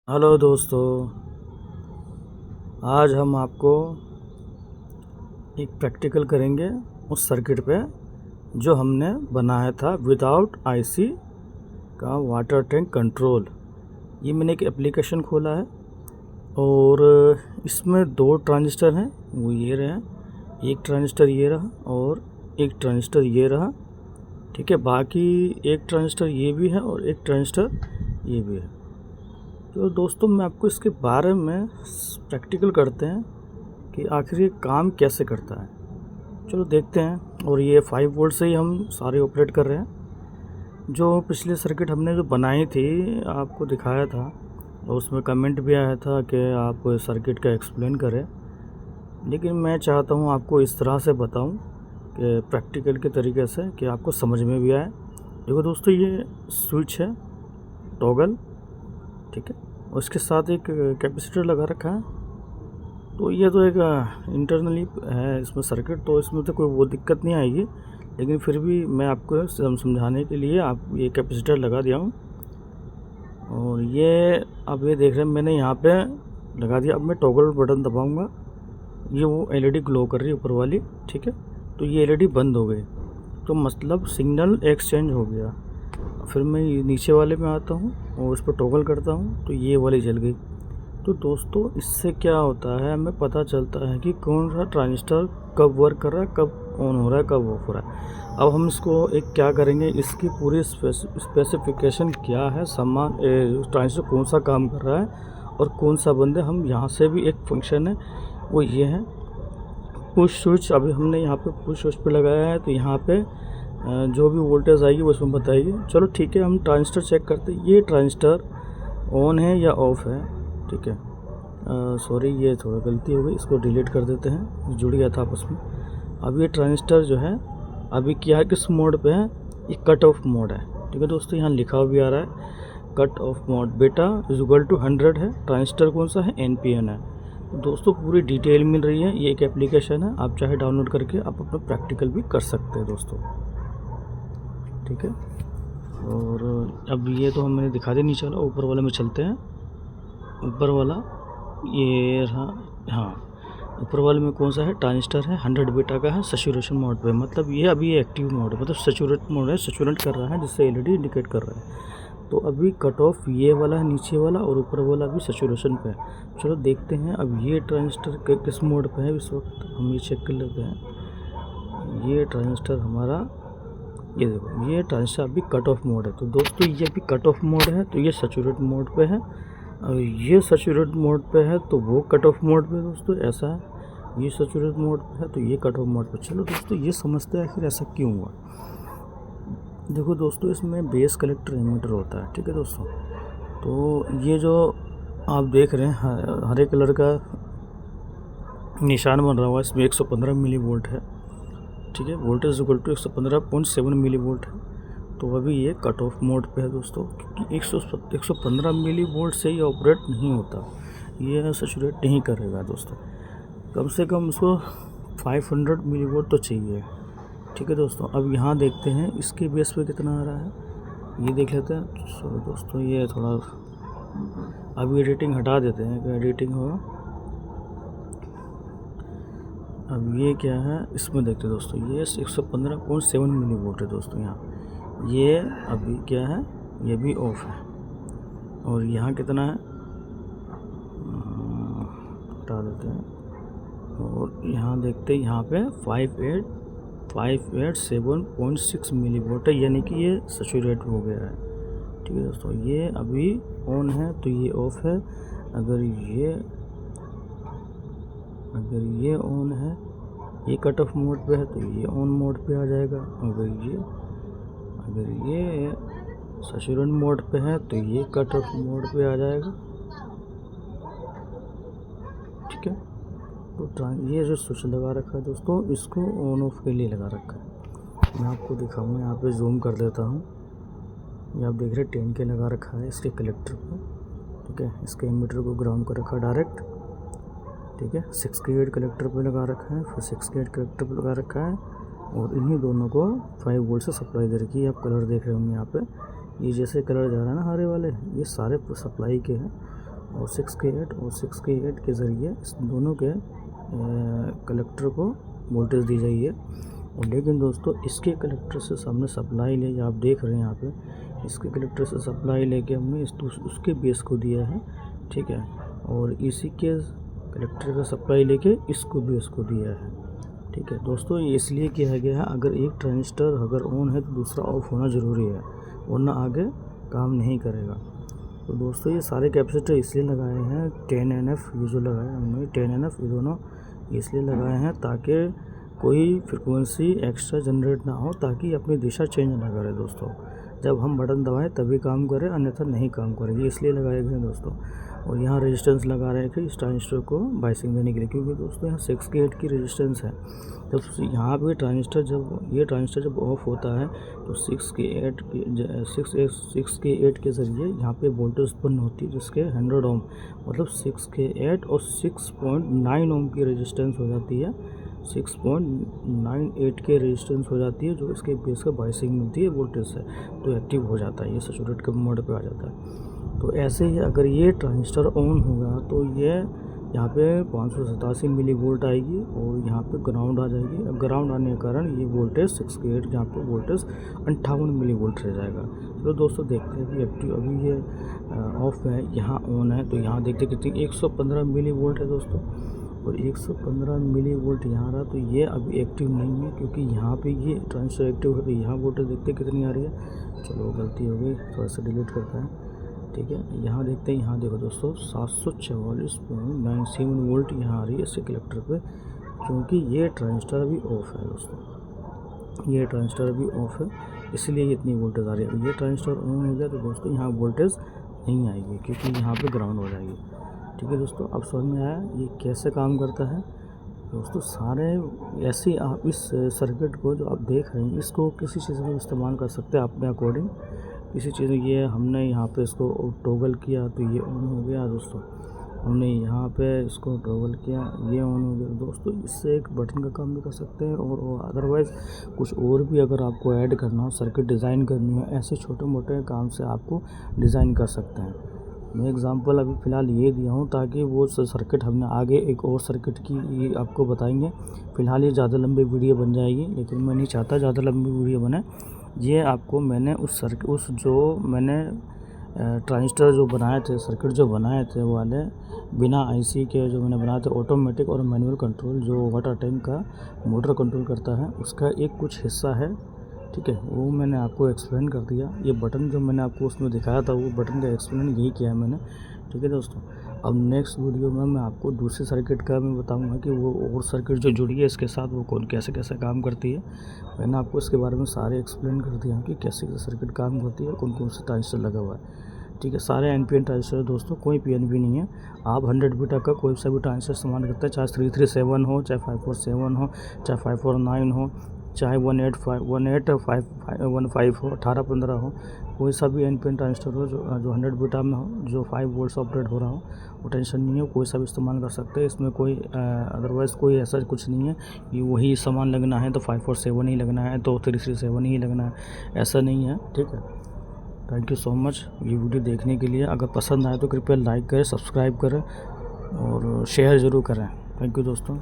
Hello दोस्तों, आज हम आपको एक प्रैक्टिकल करेंगे उस सर्किट पे जो हमने बनाया था विदाउट आईसी का वाटर टैंक कंट्रोल। ये मैंने एक एप्लीकेशन खोला है और इसमें 2 ट्रांजिस्टर हैं, वो ये रहे। एक ट्रांजिस्टर ये रहा और एक ट्रांजिस्टर ये रहा, ठीक है। बाकी एक ट्रांजिस्टर ये भी है और एक ट्रांजिस्टर ये भी है। तो दोस्तों मैं आपको इसके बारे में प्रैक्टिकल करते हैं कि आखिर ये काम कैसे करता है। चलो देखते हैं। और ये 5 वोल्ट से ही हम सारे ऑपरेट कर रहे हैं। जो पिछले सर्किट हमने जो बनाई थी आपको दिखाया था और उसमें कमेंट भी आया था कि आप सर्किट का एक्सप्लेन करें, लेकिन मैं चाहता हूँ आपको इस तरह से बताऊँ कि प्रैक्टिकल के तरीके से कि आपको समझ में भी आए। देखो दोस्तों, ये स्विच है टॉगल, ठीक है। उसके साथ एक कैपेसिटर लगा रखा है। तो ये तो एक इंटरनली है इसमें सर्किट, तो इसमें तो कोई वो दिक्कत नहीं आएगी, लेकिन फिर भी मैं आपको समझाने के लिए आप ये कैपेसिटर लगा दिया हूँ। और ये अब ये देख रहे हैं मैंने यहाँ पे लगा दिया। अब मैं टॉगल बटन दबाऊँगा, ये वो एलईडी ग्लो कर रही है ऊपर वाली, ठीक है। तो ये एलईडी बंद हो गई, तो मतलब सिग्नल एक्सचेंज हो गया। फिर मैं नीचे वाले में आता हूँ और उस पर टॉगल करता हूँ तो ये वाली जल गई। तो दोस्तों इससे क्या होता है, हमें पता चलता है कि कौन सा ट्रांजिस्टर कब वर्क कर रहा है, कब ऑन हो रहा है, कब ऑफ हो रहा है। अब हम इसको एक क्या करेंगे, इसकी पूरी स्पेसिफिकेशन क्या है, सामान ट्रांजिस्टर कौन सा काम कर रहा है और कौन सा बंद है। हम यहाँ से भी एक फंक्शन है वो ये है पुश स्विच। अभी हमने यहाँ पे पुश स्विच पे लगाया है, तो यहाँ पे जो भी वोल्टेज आएगी वो इसमें बताइए। चलो ठीक है, हम ट्रांजिस्टर चेक करते हैं। ये ट्रांजिस्टर ऑन है या ऑफ है, ठीक है। सॉरी, ये थोड़ा गलती हो गई, इसको डिलीट कर देते हैं, जुड़ गया था आपस में। अब ये ट्रांजिस्टर जो है अभी क्या है, किस मोड पे है, ये कट ऑफ मोड है, ठीक है दोस्तों। यहाँ लिखा भी आ रहा है कट ऑफ मोड बेटा इज इक्वल टू 100 है। ट्रांजिस्टर कौन सा है, NPN है। दोस्तों पूरी डिटेल मिल रही है, ये एक एप्लीकेशन है, आप चाहे डाउनलोड करके आप अपना प्रैक्टिकल भी कर सकते हैं दोस्तों, ठीक है। और अब ये तो हमने दिखा दिया नीचे वाला, ऊपर वाले में चलते हैं। ऊपर वाला ये रहा, हाँ। ऊपर वाले में कौन सा है, ट्रांजिस्टर है, 100 बीटा का है, सैचुरेशन मोड पे। मतलब ये अभी एक्टिव मोड है, मतलब सैचुरेट मोड है, सैचुरेट कर रहा है, जिससे एलईडी इंडिकेट कर रहा है। तो अभी कट ऑफ ये वाला है नीचे वाला, और ऊपर वाला भी सैचुरेशन पे है। चलो देखते हैं अब ये ट्रांजिस्टर किस मोड पे है इस वक्त, हम ये चेक कर लेते हैं। ये ट्रांजिस्टर हमारा, ये देखो, ये ट्रांजिस्टर अभी कट ऑफ मोड है। तो दोस्तों ये भी कट ऑफ मोड है, तो ये सैचुरेट मोड पे है। और ये सैचुरेट मोड पे है तो वो कट ऑफ मोड पे है दोस्तों, ऐसा है। ये सैचुरेट मोड पे है तो ये कट ऑफ मोड पे। चलो दोस्तों ये समझते हैं आखिर ऐसा क्यों हुआ। देखो दोस्तों, इसमें बेस कलेक्टर एमीटर होता है, ठीक है दोस्तों। तो ये जो आप देख रहे हैं हरे कलर का निशान बन रहा हुआ है, इसमें 115 मिली वोल्ट है, ठीक है। Voltage equal to 115.7 millivolt है। तो अभी ये कट ऑफ मोड पे है दोस्तों, क्योंकि 115 मिली वोल्ट से ये ऑपरेट नहीं होता, ये सैचुरेट नहीं करेगा दोस्तों। कम से कम उसको 500 मिली वोल्ट तो चाहिए, ठीक है दोस्तों। अब यहाँ देखते हैं इसके बेस पे कितना आ रहा है, ये देख लेते हैं। सॉरी दोस्तों, ये थोड़ा अभी एडिटिंग हटा देते हैं कि एडिटिंग होगा। अब ये क्या है, इसमें देखते हैं दोस्तों, ये 115.7 मिली वोल्ट है दोस्तों। यहाँ ये अभी क्या है, ये भी ऑफ है। और यहाँ कितना है, हटा देते हैं। और यहाँ देखते हैं, यहाँ पे 587.6 मिली वोल्ट है, यानी कि ये सैचुरेट हो गया है, ठीक है दोस्तों। ये अभी ऑन है तो ये ऑफ है। अगर ये ऑन है, ये कट ऑफ मोड पे है तो ये ऑन मोड पे आ जाएगा। अगर ये सैचुरेट मोड पे है तो ये कट ऑफ मोड पे आ जाएगा, ठीक है। तो ये जो स्विच लगा रखा है दोस्तों, इसको ऑन ऑफ के लिए लगा रखा है। मैं आपको दिखाऊंगा, यहाँ पे जूम कर देता हूँ। ये आप देख रहे हैं 10 के लगा रखा है इसके कलेक्टर को, ठीक है। इसके एमीटर को ग्राउंड कर रखा है डायरेक्ट, ठीक है। 6 के 8 कलेक्टर पे लगा रखा है, फिर 6 के 8 कलेक्टर पे लगा रखा है। और इन्हीं दोनों को 5 वोल्ट से सप्लाई दे रखी है। आप कलर देख रहे होंगे यहाँ पे, ये जैसे कलर जा रहा है ना हरे वाले, ये सारे सप्लाई के हैं। और 6K8 और 6K8 के ज़रिए इस दोनों के कलेक्टर को वोल्टेज दी जाइए। और लेकिन दोस्तों इसके कलेक्टर से हमने सप्लाई ले, आप देख रहे हैं यहाँ पे, इसके कलेक्टर से सप्लाई लेके हमने उसके बेस को दिया है, ठीक है। और इसी के कलेक्टर का सप्लाई लेके इसको बेस को दिया है, ठीक है दोस्तों। ये इसलिए किया गया है, अगर एक ट्रांजिस्टर अगर ऑन है तो दूसरा ऑफ होना ज़रूरी है, वरना आगे काम नहीं करेगा। तो दोस्तों ये सारे कैपेसिटर इसलिए लगाए हैं 10NF, ये जो लगाए हमने 10NF, ये दोनों इसलिए लगाए हैं ताकि कोई फ्रिक्वेंसी एक्स्ट्रा जनरेट ना हो, ताकि अपनी दिशा चेंज ना करे दोस्तों। जब हम बटन दबाएं तभी काम करे, अन्यथा नहीं काम करेगी, इसलिए लगाए गए हैं दोस्तों। और यहाँ रेजिस्टेंस लगा रहे थे इस ट्रांजिस्टर को बाइसिंग देने के लिए, क्योंकि दोस्तों यहाँ 6K8 की रेजिस्टेंस है। जब यहाँ पे ट्रांजिस्टर जब ऑफ होता है तो 6K8 के ज़रिए यहाँ पे वोल्टेज उत्पन्न होती है, जिसके 100 ओम, मतलब 6K8 और 6.9 ओम की रेजिस्टेंस हो जाती है, 6.98 के रेजिस्टेंस हो जाती है, जो इसके बेस का बाइसिंग मिलती है वोल्टेज से, तो एक्टिव हो जाता है, ये सैचुरेट के मोड पे आ जाता है। तो ऐसे ही अगर ये ट्रांजिस्टर ऑन होगा तो ये यहाँ पे 587 मिली वोल्ट आएगी और यहाँ पे ग्राउंड आ जाएगी। अब ग्राउंड आने के कारण ये वोल्टेज 6K8 यहाँ पे वोल्टेज 58 मिली वोल्ट रह जाएगा। तो दोस्तों देखते हैं कि एक्टिव, अभी ये ऑफ है, यहाँ ऑन है, तो यहाँ देखते कितनी 115 मिली वोल्ट है दोस्तों। और 115 मिली वोल्ट यहाँ रहा, तो ये अभी एक्टिव नहीं है, क्योंकि यहाँ पे ये ट्रांजिस्टर एक्टिव है। तो यहाँ वोल्टेज देखते कितनी आ रही है, चलो गलती हो गई, थोड़ा सा डिलीट करता है, ठीक है। यहाँ देखते हैं, यहाँ देखो दोस्तों 744.97 वोल्ट यहाँ आ रही है इसके कलेक्टर पे, क्योंकि ये ट्रांजिस्टर अभी ऑफ है दोस्तों, ये ट्रांजिस्टर अभी ऑफ है, इसलिए इतनी वोल्टेज आ रही है। ये ट्रांजिस्टर ऑन हो गया तो दोस्तों यहाँ वोल्टेज नहीं आएगी, क्योंकि यहाँ पे ग्राउंड हो जाएगी, ठीक है दोस्तों। अब समझ में आया ये कैसे काम करता है दोस्तों। सारे ऐसे आप इस सर्किट को जो आप देख रहे हैं, इसको किसी चीज़ में इस्तेमाल कर सकते हैं अपने अकॉर्डिंग। किसी चीज़ में ये हमने यहाँ पे इसको टॉगल किया तो ये ऑन हो गया दोस्तों, हमने यहाँ पे इसको टॉगल किया, ये ऑन हो गया दोस्तों। इससे एक बटन का काम भी कर सकते हैं, और अदरवाइज़ कुछ और भी अगर आपको ऐड करना हो, सर्किट डिज़ाइन करनी हो, ऐसे छोटे मोटे काम से आपको डिज़ाइन कर सकते हैं। मैं एग्ज़ाम्पल अभी फ़िलहाल ये दिया हूँ, ताकि वो सर्किट हमने आगे एक और सर्किट की आपको बताएंगे। फ़िलहाल ये ज़्यादा लंबी वीडियो बन जाएगी, लेकिन मैं नहीं चाहता ज़्यादा लंबी वीडियो बने। ये आपको मैंने ट्रांजिस्टर जो बनाए थे, सर्किट जो बनाए थे वो वाले बिना आईसी के जो मैंने बनाए थे, ऑटोमेटिक और मैनुअल कंट्रोल, जो वाटर टैंक का मोटर कंट्रोल करता है, उसका एक कुछ हिस्सा है, ठीक है, वो मैंने आपको एक्सप्लेन कर दिया। ये बटन जो मैंने आपको उसमें दिखाया था, वो बटन का एक्सप्लेन यही किया है मैंने, ठीक है दोस्तों। अब नेक्स्ट वीडियो में मैं आपको दूसरे सर्किट का मैं बताऊंगा कि वो और सर्किट जो जुड़ी है इसके साथ, वो कौन कैसे कैसे काम करती है। मैंने आपको इसके बारे में सारे एक्सप्लेन कर दिया कि कैसे कैसे सर्किट काम करती है, कौन कौन सा ट्रांजिस्टर लगा हुआ है, ठीक है। सारे NPN ट्रांजिस्टर दोस्तों, कोई PNP नहीं है। आप 100 बीटा का कोई सा भी ट्रांजिस्टर इस्तेमाल करते हैं, चाहे 337 हो, चाहे 547 हो, चाहे 549 हो, चाहे 18515 हो, 1815 हो, कोई सा भी NPN ट्रांजिस्टर हो जो 100 बीटा में हो, जो 5 वोल्ट से ऑपरेट हो रहा हो, वो टेंशन नहीं है, कोई सा भी इस्तेमाल कर सकते हैं। इसमें कोई अदरवाइज़ कोई ऐसा कुछ नहीं है कि वही सामान लगना है तो 547 ही लगना है, तो 337 ही लगना है, ऐसा नहीं है, ठीक है। थैंक यू सो मच ये वीडियो देखने के लिए। अगर पसंद आए तो कृपया लाइक करें, सब्सक्राइब करें और शेयर ज़रूर करें। थैंक यू दोस्तों।